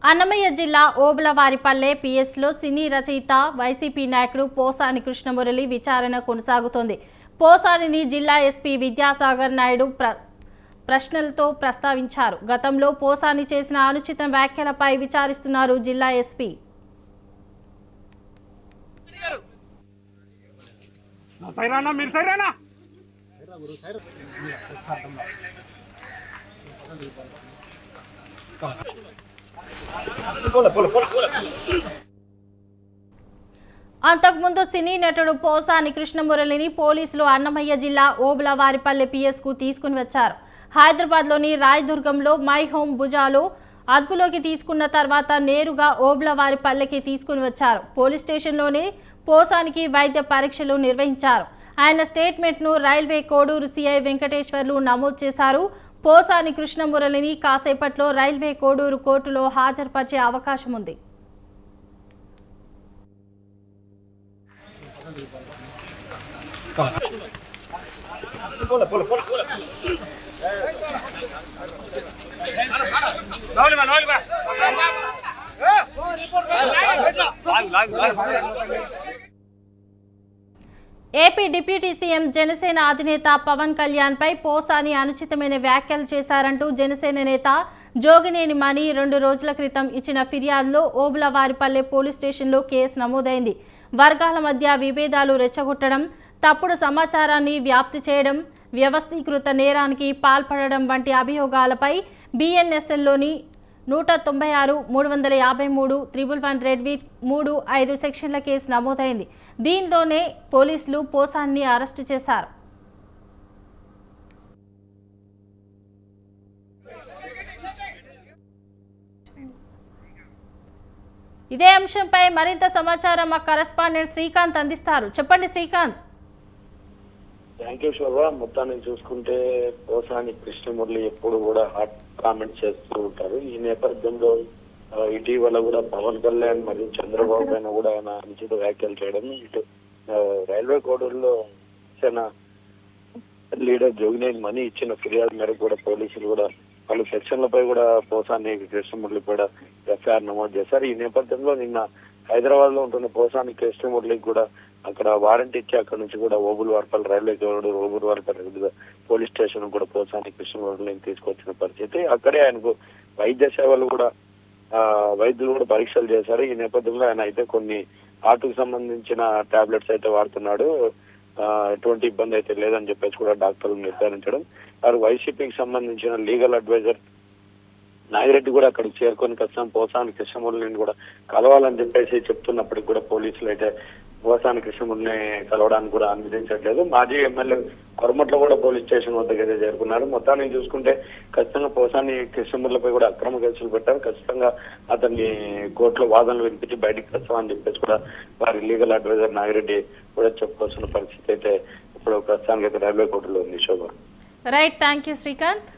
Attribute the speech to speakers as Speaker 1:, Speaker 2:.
Speaker 1: అన్నమయ్య జిల్లా ఓబులవారిపల్లె పిఎస్లో సినీ రచయిత వైసీపీ నాయకుడు పోసాని కృష్ణమురళి విచారణ కొనసాగుతోంది. పోసానిని జిల్లా ఎస్పీ విద్యాసాగర్ నాయుడు ప్రశ్నలతో ప్రస్తావించారు. గతంలో పోసాని చేసిన అనుచిత వ్యాఖ్యలపై విచారిస్తున్నారు జిల్లా ఎస్పీ. అంతకుముందు సినీ నటుడు పోసాని కృష్ణమురళిని పోలీసులు అన్నమయ్య జిల్లా ఓబులవారిపల్లె పిఎస్ కు తీసుకుని వచ్చారు. హైదరాబాద్లోని రాయదుర్గంలో మై హోమ్ భుజాలో అదుపులోకి తీసుకున్న తర్వాత నేరుగా ఓబులవారిపల్లెకి తీసుకుని వచ్చారు. పోలీస్ స్టేషన్లోనే పోసానికి వైద్య పరీక్షలు నిర్వహించారు. ఆయన స్టేట్మెంట్ను రైల్వే కోడూరు సిఐ వెంకటేశ్వర్లు నమోదు చేశారు. పోసాని కృష్ణమురళిని కాసేపట్లో రైల్వే కోడూరు కోర్టులో హాజరుపరిచే అవకాశం ఉంది. ఏపీ డిప్యూటీ సీఎం జనసేన అధినేత పవన్ కళ్యాణ్ పై పోసాని అనుచితమైన వ్యాఖ్యలు చేశారంటూ జనసేన నేత జోగినేని మణి 2 రోజుల క్రితం ఇచ్చిన ఫిర్యాదులో ఓబులవారిపల్లె పోలీస్ స్టేషన్లో కేసు నమోదైంది. వర్గాల మధ్య విభేదాలు రెచ్చగొట్టడం, తప్పుడు సమాచారాన్ని వ్యాప్తి చేయడం, వ్యవస్థీకృత నేరానికి పాల్పడడం వంటి అభియోగాలపై బిఎన్ఎస్ఎల్లోని 196, 353, 111 రెడ్ విత్ 3, 5 సెక్షన్ల కేసు నమోదైంది. దీంతోనే పోలీసులు పోసాన్ని అరెస్టు చేశారు. ఇదే అంశంపై మరింత సమాచారం మా కరెస్పాండెంట్ శ్రీకాంత్ అందిస్తారు. చెప్పండి శ్రీకాంత్.
Speaker 2: థ్యాంక్ యూ శోభ. మొత్తాన్ని చూసుకుంటే పోసాని కృష్ణమురళి ఎప్పుడు కూడా హాట్ కామెంట్ చేస్తూ ఉంటారు. ఈ నేపథ్యంలో ఇటీవల కూడా పవన్ కళ్యాణ్ మరియు చంద్రబాబు పైన కూడా ఆయన అనుచిత వ్యాఖ్యలు చేయడం, ఇటు రైల్వే కోడూరులో లీడర్ జోగినేని మణి ఇచ్చిన ఫిర్యాదు మేరకు కూడా పోలీసులు కూడా పలు సెక్షన్లపై కూడా పోసాని కృష్ణమురళి కూడా ఎఫ్ఐఆర్ నమోదు చేశారు. ఈ నేపథ్యంలో నిన్న హైదరాబాద్ లో ఉంటున్న పోసాని కృష్ణమురళికి కూడా అక్కడ వారెంట్ ఇచ్చి అక్కడ నుంచి కూడా Obulavaripalli railway Koduru Obulavaripalli police station కూడా పోసాని కృష్ణమురళిని తీసుకొచ్చిన పరిస్థితి. అక్కడే ఆయనకు వైద్య సేవలు కూడా వైద్యులు కూడా పరీక్షలు చేశారు. ఈ నేపథ్యంలో ఆయన అయితే కొన్ని హార్ట్కు సంబంధించిన టాబ్లెట్స్ అయితే వాడుతున్నాడు, ఎటువంటి ఇబ్బంది అయితే లేదని చెప్పేసి కూడా డాక్టర్లు నిర్ధారించడం. వారు వైసీపీకి సంబంధించిన లీగల్ అడ్వైజర్ నాగిరెడ్డి కూడా అక్కడికి చేరుకొని ఖచ్చితంగా పోసాని కృష్ణమురళిని కూడా కలవాలని చెప్పేసి చెప్తున్నప్పటికి కూడా పోలీసులు అయితే పోసాని కృష్ణమురళిని కలవడానికి కూడా అనుమతించట్లేదు. మాజీ ఎమ్మెల్యే కొరమట్ల కూడా పోలీస్ స్టేషన్ వద్దకు అయితే చేరుకున్నారు. మొత్తాన్ని చూసుకుంటే ఖచ్చితంగా పోసాని కృష్ణమురళిపై కూడా అక్రమ కేసులు పెట్టారు. ఖచ్చితంగా అతన్ని కోర్టులో వాదనలు వినిపించి బయటికి తెస్తామని చెప్పేసి కూడా వారి లీగల్ అడ్వైజర్ నాగిరెడ్డి కూడా చెప్పుకోవాల్సిన పరిస్థితి అయితే ఇప్పుడు ప్రస్తుతానికి అయితే రైల్వే కోర్టులో ఉంది. Shobha.
Speaker 1: Right, thank you Srikanth.